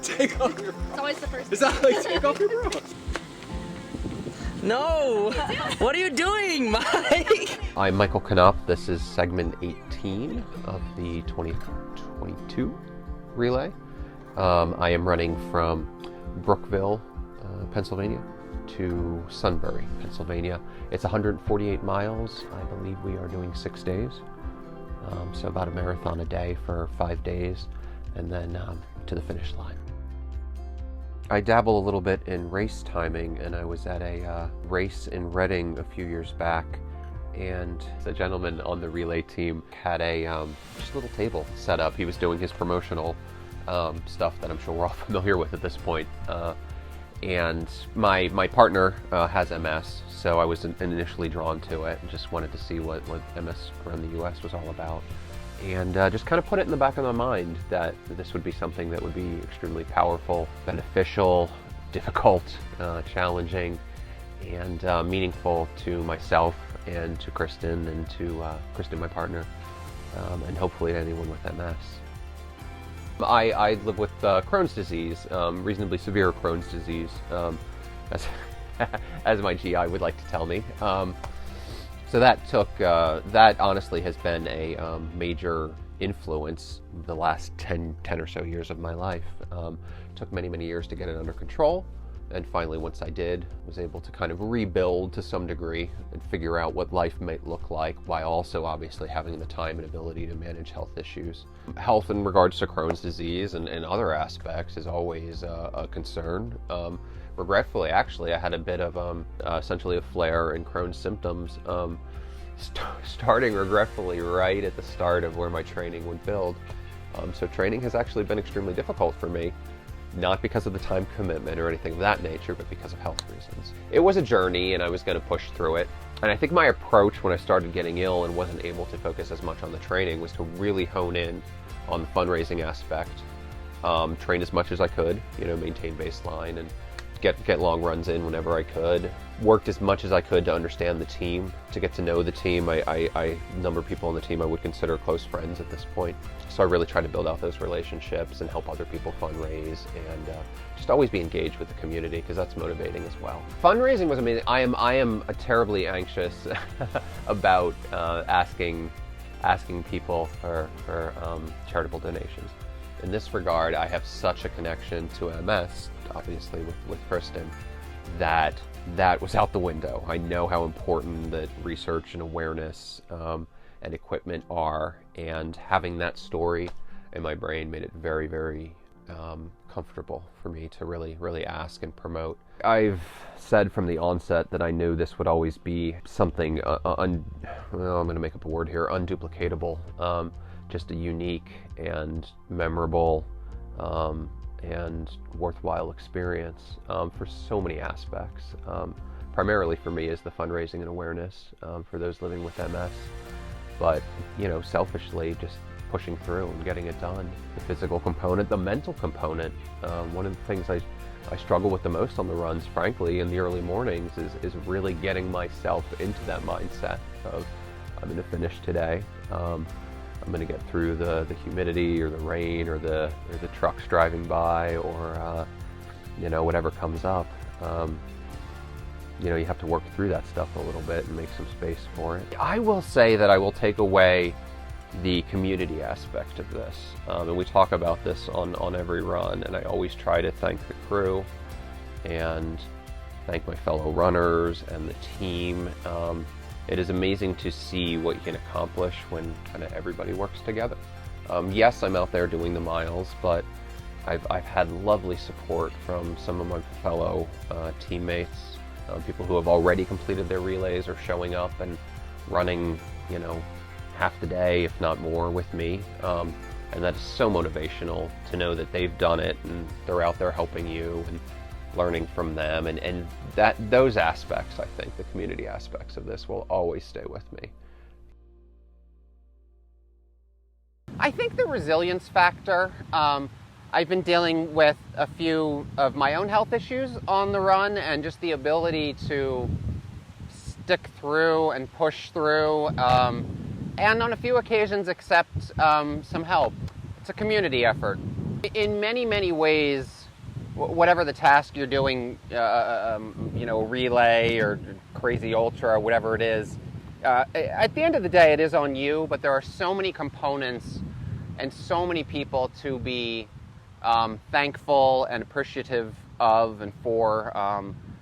Take off your bra. It's always the first. Is that like take off your bra? No! What are you doing, Mike? I'm Michael Knopp. This is segment 18 of the 2022 relay. I am running from Brookville, Pennsylvania to Sunbury, Pennsylvania. It's 148 miles. I believe we are doing 6 days. So about a marathon a day for 5 days, and then to the finish line. I dabble a little bit in race timing, and I was at a race in Reading a few years back, and the gentleman on the relay team had a just a little table set up. He was doing his promotional stuff that I'm sure we're all familiar with at this point. And my partner has MS, so I was initially drawn to it and just wanted to see what MS around the US was all about. And just kind of put it in the back of my mind that this would be something that would be extremely powerful, beneficial, difficult, challenging, and meaningful to myself and to Kristen and to Kristen, my partner, and hopefully to anyone with MS. I live with Crohn's disease, reasonably severe Crohn's disease, as my GI would like to tell me. So that honestly has been a major influence the last 10 or so years of my life. Took many years to get it under control. And finally, once I did, was able to kind of rebuild to some degree and figure out what life might look like while also obviously having the time and ability to manage health issues. Health in regards to Crohn's disease and other aspects is always a concern. Regretfully, actually, I had a bit of essentially a flare in Crohn's symptoms, starting regretfully right at the start of where my training would build. So training has actually been extremely difficult for me. Not because of the time commitment or anything of that nature, but because of health reasons. It was a journey and I was going to push through it. And I think my approach when I started getting ill and wasn't able to focus as much on the training was to really hone in on the fundraising aspect. Train as much as I could, maintain baseline and get long runs in whenever I could. Worked as much as I could to understand the team, to get to know the team. A number of people on the team I would consider close friends at this point. So I really try to build out those relationships and help other people fundraise and just always be engaged with the community because that's motivating as well. Fundraising was amazing. I am terribly anxious about asking people for charitable donations. In this regard, I have such a connection to MS, obviously with Kristen, that was out the window. I know how important that research and awareness and equipment are, and having that story in my brain made it very comfortable for me to really ask and promote. I've said from the onset that I knew this would always be something, I'm going to make up a word here, unduplicatable, just a unique and memorable and worthwhile experience for so many aspects. Primarily for me is the fundraising and awareness for those living with MS. But, selfishly just pushing through and getting it done. The physical component, the mental component. One of the things I struggle with the most on the runs, frankly, in the early mornings is really getting myself into that mindset of I'm going to finish today. I'm going to get through the humidity or the rain or the trucks driving by or whatever comes up. You have to work through that stuff a little bit and make some space for it. I will say that I will take away the community aspect of this. And we talk about this on every run, and I always try to thank the crew and thank my fellow runners and the team. It is amazing to see what you can accomplish when kind of everybody works together. Yes, I'm out there doing the miles, but I've had lovely support from some of my fellow teammates, people who have already completed their relays or showing up and running, half the day, if not more, with me. And that is so motivational to know that they've done it and they're out there helping you and learning from them. And those aspects, I think, the community aspects of this will always stay with me. I think the resilience factor, I've been dealing with a few of my own health issues on the run, and just the ability to stick through and push through, and on a few occasions accept some help. It's a community effort. In many, many ways, whatever the task you're doing, relay or crazy ultra or whatever it is, at the end of the day, it is on you, but there are so many components and so many people to be thankful and appreciative of and for.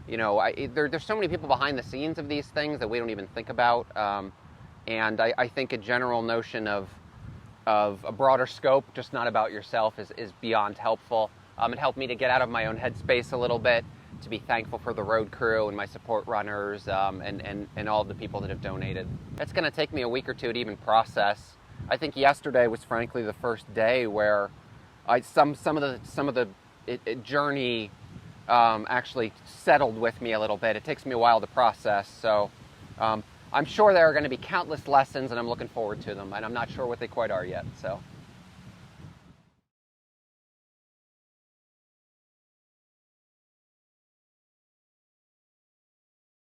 There's so many people behind the scenes of these things that we don't even think about. And I think a general notion of a broader scope, just not about yourself, is beyond helpful. It helped me to get out of my own headspace a little bit, to be thankful for the road crew and my support runners and all the people that have donated. It's going to take me a week or two to even process. I think yesterday was frankly the first day where some of the journey actually settled with me a little bit. It takes me a while to process, so I'm sure there are going to be countless lessons, and I'm looking forward to them, and I'm not sure what they quite are yet. So.